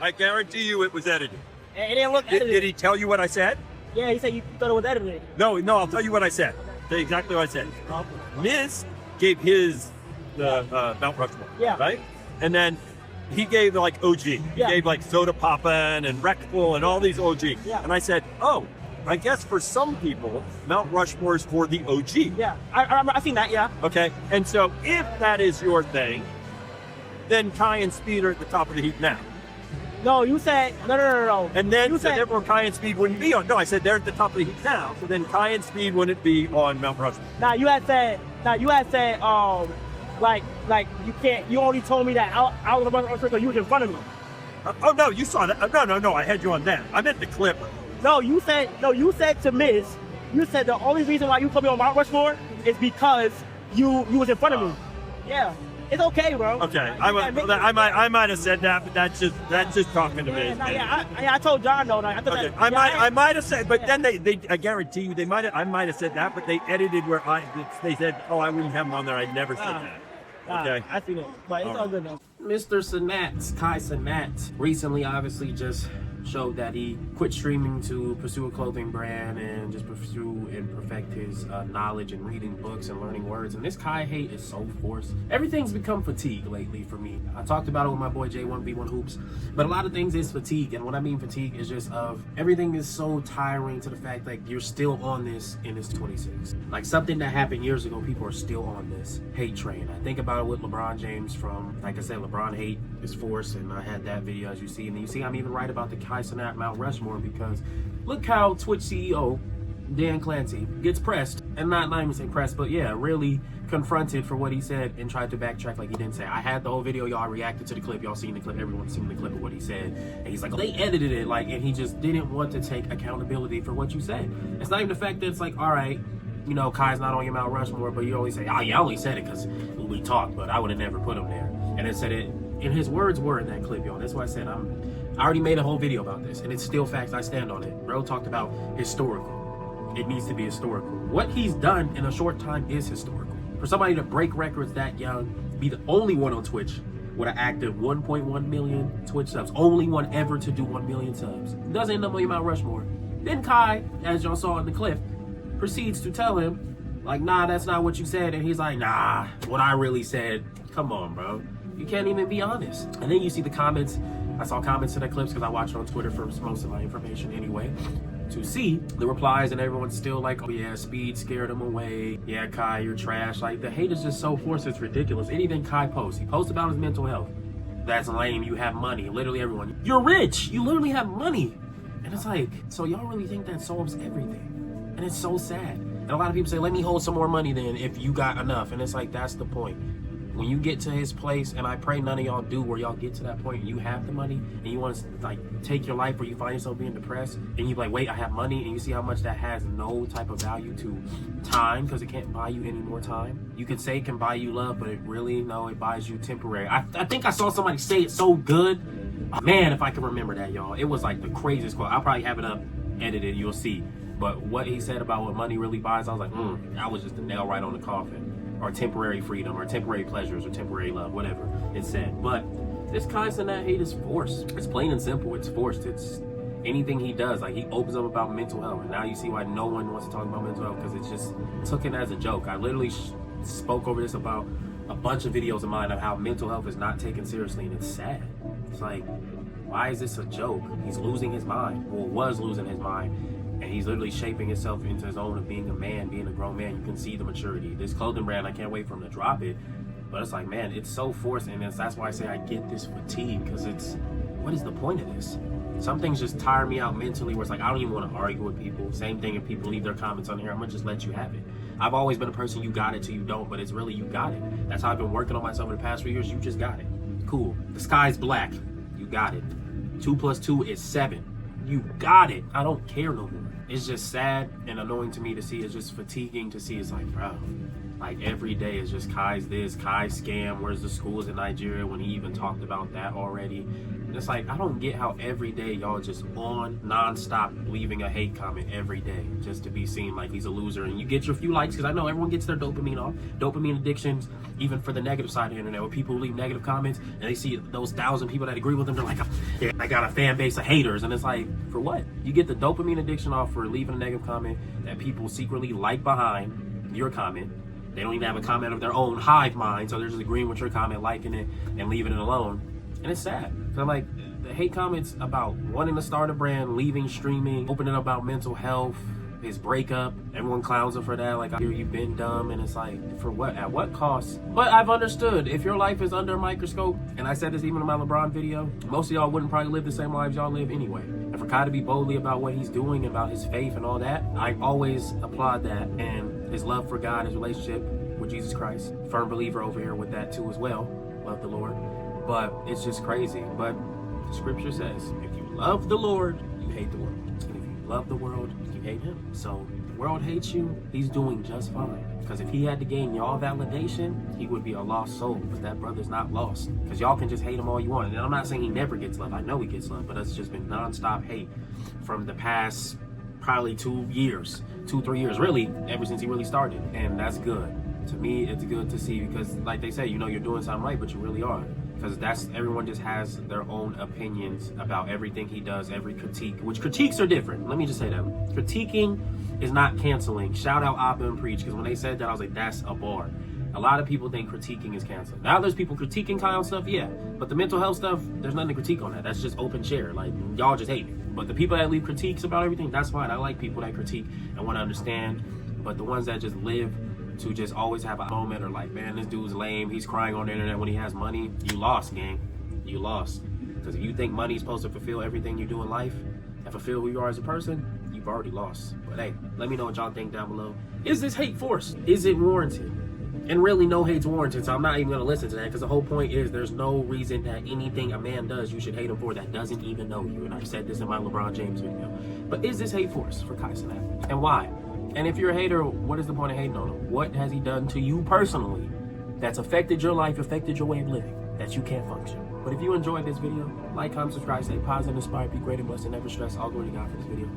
I guarantee you it was edited. It didn't look edited. Did he tell you what I said? Yeah, he said you thought it was edited. No, I'll tell you what I said. I'll tell you exactly what I said. Miz gave his Mount Rushmore, right? And then he gave like OG. He gave like Soda Poppin' and Wreckful and all these OG. Yeah. And I said, oh, I guess for some people, Mount Rushmore is for the OG. Yeah, I seen that, yeah. Okay, and so if that is your thing, then Kai and Speed are at the top of the heap now. No, you said, no. And then, you said, therefore, Kai and Speed wouldn't be on. No, I said they're at the top of the heap now. So then Kai and Speed wouldn't be on Mount Rushmore. you had said, like you can't. You only told me that I was about to because you was in front of me. Oh no, you saw that. No, I had you on that. I meant the clip. No, you said to Miz, you said the only reason why you put me on Mount Rushmore is because you was in front of me. Yeah, it's okay, bro. Okay, I might have said that, but that's just talking to me. I told John though. Like, I might have said, but then they I guarantee you I might have said that, but they edited where they said, oh, I wouldn't have them on there. I never said that. Okay, I see that, but it's all good though. Mr. Cenat, Kai Cenat, recently obviously just showed that he quit streaming to pursue a clothing brand and just pursue and perfect his knowledge and reading books and learning words. And this Kai hate is so forced. Everything's become fatigue lately for me. I talked about it with my boy J1B1 Hoops, but a lot of things is fatigue. And what I mean fatigue is just everything is so tiring to the fact that you're still on this in this 26. Like something that happened years ago, people are still on this hate train. I think about it with LeBron James from, like I said, LeBron hate is forced, and I had that video as you see. And you see I'm even right about the Kai Cenat Mount Rushmore, because look how Twitch CEO Dan Clancy gets pressed, and not even say pressed, but yeah, really confronted for what he said and tried to backtrack like he didn't say. I had the whole video, y'all reacted to the clip, y'all seen the clip, everyone's seen the clip of what he said, and he's like, oh, they edited it, like, and he just didn't want to take accountability for what you said. It's not even the fact that it's like, all right, you know, Kai's not on your Mount Rushmore, but you only say, oh yeah, I only said it because we talked, but I would have never put him there. And it said it, and his words were in that clip, y'all. That's why I said I already made a whole video about this, and it's still facts. I stand on it. Bro talked about historical. It needs to be historical. What he's done in a short time is historical. For somebody to break records that young, be the only one on Twitch with an active 1.1 million Twitch subs, only one ever to do 1 million subs, doesn't end up on your Mount Rushmore. Then Kai, as y'all saw in the clip, proceeds to tell him, like, nah, that's not what you said. And he's like, nah, what I really said. Come on, bro. You can't even be honest. And then you see the comments. I saw comments to that clips because I watch it on Twitter for most of my information anyway. To see the replies, and everyone's still like, oh yeah, Speed scared him away. Yeah, Kai, you're trash. Like, the hate is just so forced, it's ridiculous. And even Kai posts. He posts about his mental health. That's lame. You have money. Literally everyone. You're rich. You literally have money. And it's like, so y'all really think that solves everything? And it's so sad. And a lot of people say, let me hold some more money then if you got enough. And it's like, that's the point. When you get to his place, and I pray none of y'all do, where y'all get to that point and you have the money and you want to like take your life where you find yourself being depressed and you like, wait, I have money, and you see how much that has no type of value to time, because it can't buy you any more time. You could say it can buy you love, but it really, no, it buys you temporary. I think I saw somebody say it so good. Man, if I can remember that, y'all. It was like the craziest quote. I'll probably have it up, edited, you'll see. But what he said about what money really buys, I was like, that was just the nail right on the coffin. Or temporary freedom, or temporary pleasures, or temporary love, whatever it said. But this Kai Cenat hate is forced. It's plain and simple. It's forced. It's anything he does. Like, he opens up about mental health, and now you see why no one wants to talk about mental health, because it's just taken as a joke. I literally spoke over this about a bunch of videos of mine of how mental health is not taken seriously, and it's sad. It's like, why is this a joke? He's losing his mind, or was losing his mind. And he's literally shaping himself into his own of being a man, being a grown man. You can see the maturity. This clothing brand, I can't wait for him to drop it. But it's like, man, it's so forced. And that's why I say I get this fatigue, because it's, what is the point of this? Some things just tire me out mentally, where it's like, I don't even want to argue with people. Same thing if people leave their comments on here, I'm going to just let you have it. I've always been a person, you got it till you don't, but it's really, you got it. That's how I've been working on myself in the past few years. You just got it. Cool. The sky's black. You got it. 2 + 2 is 7. You got it. I don't care no more. It's just sad and annoying to me to see. It's just fatiguing to see. It's like, bro, like every day is just Kai's this, Kai's scam. Where's the schools in Nigeria, when he even talked about that already? It's like, I don't get how every day y'all just on non-stop leaving a hate comment every day just to be seen like he's a loser. And you get your few likes, because I know everyone gets their dopamine off. Dopamine addictions, even for the negative side of the internet, where people leave negative comments and they see those 1,000 people that agree with them, they're like, yeah, I got a fan base of haters. And it's like, for what? You get the dopamine addiction off for leaving a negative comment that people secretly like behind your comment. They don't even have a comment of their own hive mind, so they're just agreeing with your comment, liking it, and leaving it alone. And it's sad. So like, the hate comments about wanting to start a brand, leaving streaming, opening about mental health, his breakup, everyone clowns him for that. Like, I hear you've been dumb, and it's like, for what? At what cost? But I've understood, if your life is under a microscope, and I said this even in my LeBron video, most of y'all wouldn't probably live the same lives y'all live anyway. And for Kai to be boldly about what he's doing, about his faith and all that, I always applaud that. And his love for God, his relationship with Jesus Christ, firm believer over here with that too as well. Love the Lord. But it's just crazy. But the scripture says, if you love the Lord, you hate the world. And if you love the world, you hate him. So if the world hates you, he's doing just fine. Because if he had to gain y'all validation, he would be a lost soul. But that brother's not lost. Because y'all can just hate him all you want. And I'm not saying he never gets love. I know he gets love. But it's just been nonstop hate from the past probably 2 years, 2-3 years, really, ever since he really started. And that's good. To me, it's good to see, because like they say, you know you're doing something right, but you really are. Because that's, everyone just has their own opinions about everything he does, every critique, which critiques are different. Let me just say that. Critiquing is not canceling. Shout out Abba and Preach, because when they said that, I was like, that's a bar. A lot of people think critiquing is canceling. Now there's people critiquing Kyle stuff, yeah. But the mental health stuff, there's nothing to critique on that. That's just open share. Like, y'all just hate it. But the people that leave critiques about everything, that's fine. I like people that critique and want to understand. But the ones that just live to just always have a moment, or like, man, this dude's lame, he's crying on the internet when he has money, you lost, gang. You lost. Because if you think money's supposed to fulfill everything you do in life and fulfill who you are as a person, you've already lost. But hey, let me know what y'all think down below. Is this hate forced? Is it warranted? And really, no hate's warranted, so I'm not even going to listen to that, because the whole point is there's no reason that anything a man does you should hate him for that doesn't even know you. And I've said this in my LeBron James video. But is this hate forced for Kai Cenat? And why? And if you're a hater, what is the point of hating on him? What has he done to you personally that's affected your life, affected your way of living, that you can't function? But if you enjoyed this video, like, comment, subscribe, stay positive, inspired, be great and blessed, and never stress. All glory to God for this video.